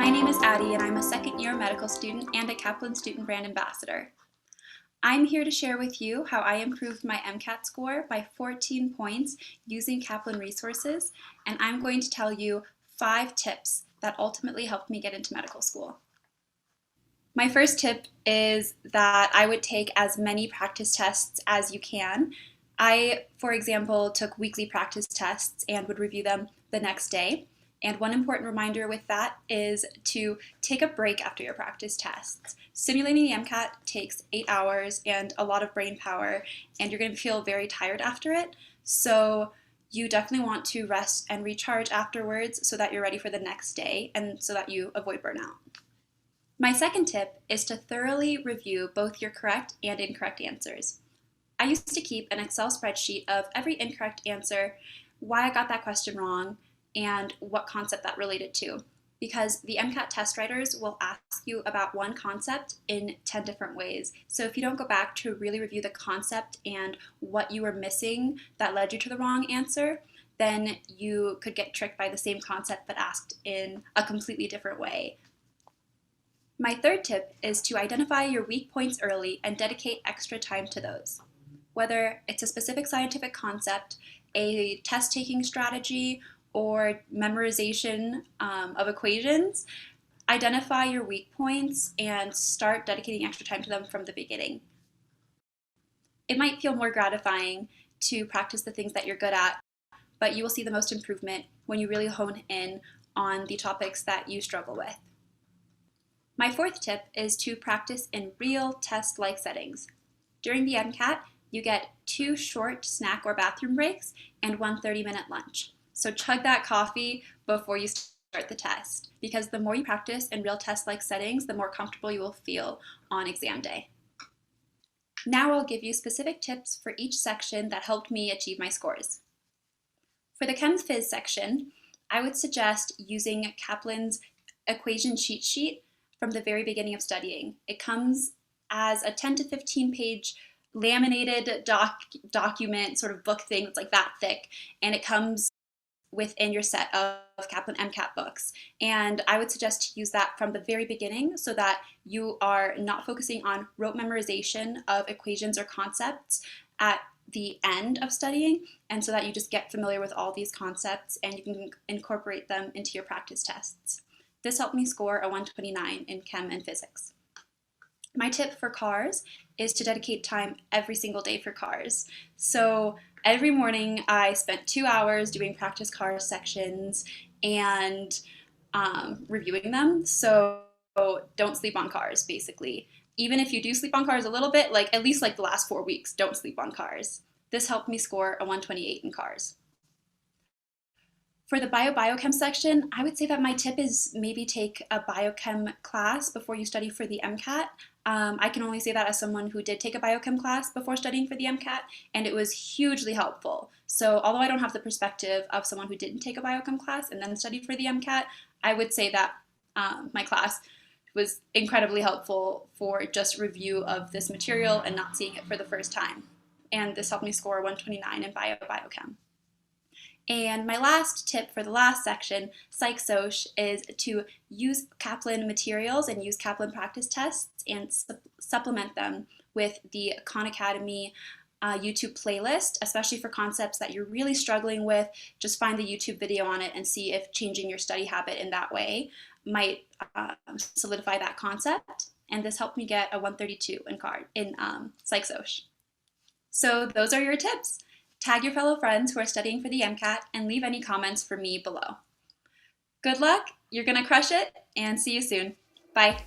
My name is Addie and I'm a second-year medical student and a Kaplan student brand ambassador. I'm here to share with you how I improved my MCAT score by 14 points using Kaplan resources, and I'm going to tell you 5 tips that ultimately helped me get into medical school. My first tip is that I would take as many practice tests as you can. I, for example, took weekly practice tests and would review them the next day. And one important reminder with that is to take a break after your practice tests. Simulating the MCAT takes 8 hours and a lot of brain power, and you're going to feel very tired after it. So you definitely want to rest and recharge afterwards so that you're ready for the next day and so that you avoid burnout. My second tip is to thoroughly review both your correct and incorrect answers. I used to keep an Excel spreadsheet of every incorrect answer, why I got that question wrong, and what concept that related to. Because the MCAT test writers will ask you about one concept in 10 different ways. So if you don't go back to really review the concept and what you were missing that led you to the wrong answer, then you could get tricked by the same concept but asked in a completely different way. My third tip is to identify your weak points early and dedicate extra time to those. Whether it's a specific scientific concept, a test-taking strategy, or memorization of equations, identify your weak points and start dedicating extra time to them from the beginning. It might feel more gratifying to practice the things that you're good at, but you will see the most improvement when you really hone in on the topics that you struggle with. My fourth tip is to practice in real test-like settings. During the MCAT, you get 2 short snack or bathroom breaks and 1 30-minute lunch. So chug that coffee before you start the test, because the more you practice in real test-like settings, the more comfortable you will feel on exam day. Now I'll give you specific tips for each section that helped me achieve my scores. For the Chem Phys section, I would suggest using Kaplan's equation cheat sheet from the very beginning of studying. It comes as a 10 to 15 page laminated document, sort of book thing that's like that thick, and it comes within your set of Kaplan MCAT books. And I would suggest to use that from the very beginning so that you are not focusing on rote memorization of equations or concepts at the end of studying, and so that you just get familiar with all these concepts and you can incorporate them into your practice tests. This helped me score a 129 in Chem and Physics. My tip for cars is to dedicate time every single day for cars. So every morning I spent 2 hours doing practice car sections and reviewing them. So don't sleep on cars, basically. Even if you do sleep on cars a little bit, at least the last 4 weeks, don't sleep on cars. This helped me score a 128 in cars. For the Biochem section, I would say that my tip is maybe take a Biochem class before you study for the MCAT. I can only say that as someone who did take a Biochem class before studying for the MCAT, and it was hugely helpful. So although I don't have the perspective of someone who didn't take a Biochem class and then studied for the MCAT, I would say that my class was incredibly helpful for just review of this material and not seeing it for the first time. And this helped me score 129 in Biochem. And my last tip for the last section, Psych-Soc, is to use Kaplan materials and use Kaplan practice tests and supplement them with the Khan Academy YouTube playlist, especially for concepts that you're really struggling with. Just find the YouTube video on it and see if changing your study habit in that way might solidify that concept. And this helped me get a 132 in Psych-Soc. So those are your tips. Tag your fellow friends who are studying for the MCAT and leave any comments for me below. Good luck, you're gonna crush it, and see you soon. Bye.